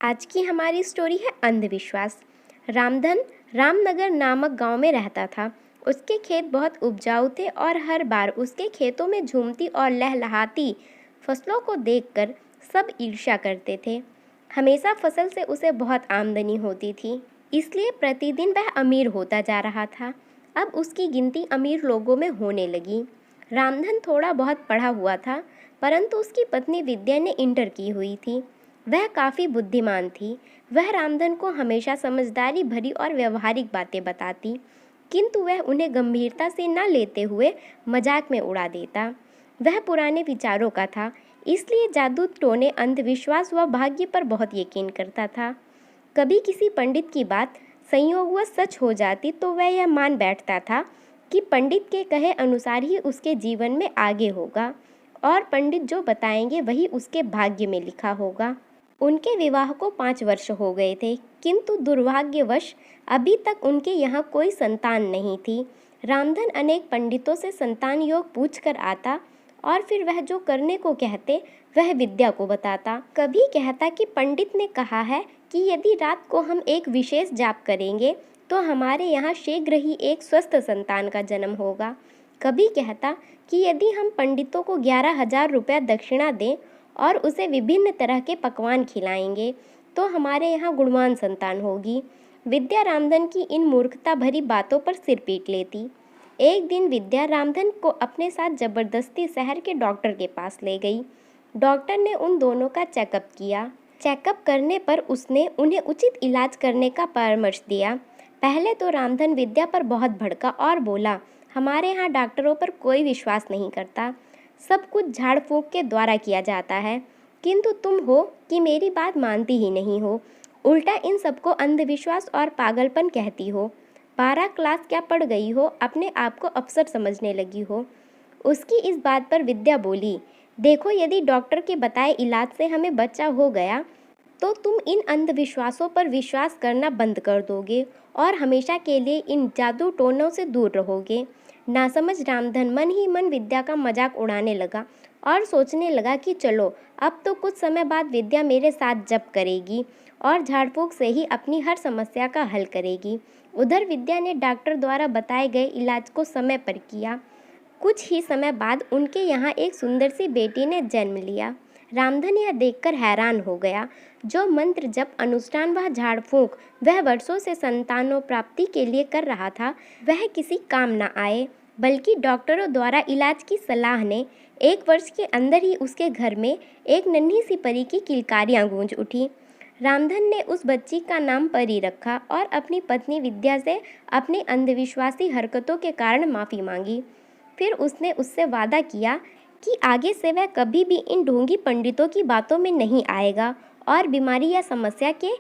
आज की हमारी स्टोरी है अंधविश्वास। रामधन रामनगर नामक गांव में रहता था। उसके खेत बहुत उपजाऊ थे और हर बार उसके खेतों में झूमती और लहलहाती फसलों को देखकर सब ईर्ष्या करते थे। हमेशा फसल से उसे बहुत आमदनी होती थी, इसलिए प्रतिदिन वह अमीर होता जा रहा था। अब उसकी गिनती अमीर लोगों में होने लगी। रामधन थोड़ा बहुत पढ़ा हुआ था, परंतु उसकी पत्नी विद्या ने इंटर की हुई थी। वह काफ़ी बुद्धिमान थी। वह रामधन को हमेशा समझदारी भरी और व्यवहारिक बातें बताती, किंतु वह उन्हें गंभीरता से न लेते हुए मजाक में उड़ा देता। वह पुराने विचारों का था, इसलिए जादू टोने, अंधविश्वास व भाग्य पर बहुत यकीन करता था। कभी किसी पंडित की बात संयोगवश सच हो जाती तो वह यह मान बैठता था कि पंडित के कहे अनुसार ही उसके जीवन में आगे होगा और पंडित जो बताएंगे वही उसके भाग्य में लिखा होगा। उनके विवाह को 5 वर्ष हो गए थे, किंतु दुर्भाग्यवश अभी तक उनके यहाँ कोई संतान नहीं थी। रामधन अनेक पंडितों से संतान योग पूछकर आता और फिर वह जो करने को कहते वह विद्या को बताता। कभी कहता कि पंडित ने कहा है कि यदि रात को हम एक विशेष जाप करेंगे तो हमारे यहाँ शीघ्र ही एक स्वस्थ संतान का जन्म होगा। कभी कहता कि यदि हम पंडितों को 11,000 रुपया दक्षिणा दें और उसे विभिन्न तरह के पकवान खिलाएंगे तो हमारे यहाँ गुणवान संतान होगी। विद्या रामधन की इन मूर्खता भरी बातों पर सिर पीट लेती। एक दिन विद्या रामधन को अपने साथ जबरदस्ती शहर के डॉक्टर के पास ले गई। डॉक्टर ने उन दोनों का चेकअप किया। चेकअप करने पर उसने उन्हें उचित इलाज करने का परामर्श दिया। पहले तो रामधन विद्या पर बहुत भड़का और बोला, हमारे यहाँ डॉक्टरों पर कोई विश्वास नहीं करता, सब कुछ झाड़ फूंक के द्वारा किया जाता है, किंतु तुम हो कि मेरी बात मानती ही नहीं हो, उल्टा इन सबको अंधविश्वास और पागलपन कहती हो। 12 क्लास क्या पढ़ गई हो, अपने आप को अफसर समझने लगी हो। उसकी इस बात पर विद्या बोली, देखो यदि डॉक्टर के बताए इलाज से हमें बच्चा हो गया तो तुम इन अंधविश्वासों पर विश्वास करना बंद कर दोगे और हमेशा के लिए इन जादू टोनों से दूर रहोगे। नासमझ रामधन मन ही मन विद्या का मजाक उड़ाने लगा और सोचने लगा कि चलो अब तो कुछ समय बाद विद्या मेरे साथ जप करेगी और झाड़ फूंक से ही अपनी हर समस्या का हल करेगी। उधर विद्या ने डॉक्टर द्वारा बताए गए इलाज को समय पर किया। कुछ ही समय बाद उनके यहाँ एक सुंदर सी बेटी ने जन्म लिया। रामधन यह देखकर हैरान हो गया। जो मंत्र जप, अनुष्ठान व झाड़ फूंक वह वर्षों से संतानों प्राप्ति के लिए कर रहा था, वह किसी काम न आए, बल्कि डॉक्टरों द्वारा इलाज की सलाह ने 1 वर्ष के अंदर ही उसके घर में एक नन्ही सी परी की किलकारियाँ गूंज उठी। रामधन ने उस बच्ची का नाम परी रखा और अपनी पत्नी विद्या से अपनी अंधविश्वासी हरकतों के कारण माफ़ी मांगी। फिर उसने उससे वादा किया कि आगे से वह कभी भी इन ढोंगी पंडितों की बातों में नहीं आएगा और बीमारी या समस्या के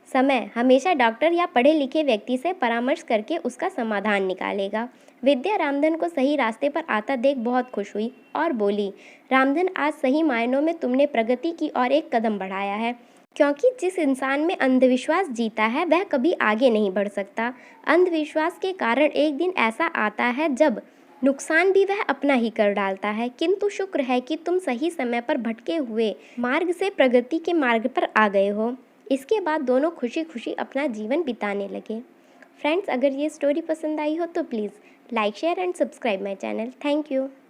समय हमेशा डॉक्टर या पढ़े लिखे व्यक्ति से परामर्श करके उसका समाधान निकालेगा। विद्या रामधन को सही रास्ते पर आता देख बहुत खुश हुई और बोली, रामधन आज सही मायनों में तुमने प्रगति की और एक कदम बढ़ाया है, क्योंकि जिस इंसान में अंधविश्वास जीता है वह कभी आगे नहीं बढ़ सकता। अंधविश्वास के कारण एक दिन ऐसा आता है जब नुकसान भी वह अपना ही कर डालता है, किंतु शुक्र है कि तुम सही समय पर भटके हुए मार्ग से प्रगति के मार्ग पर आ गए हो। इसके बाद दोनों खुशी खुशी अपना जीवन बिताने लगे। फ्रेंड्स, अगर ये स्टोरी पसंद आई हो तो please like, share and subscribe my channel. Thank you.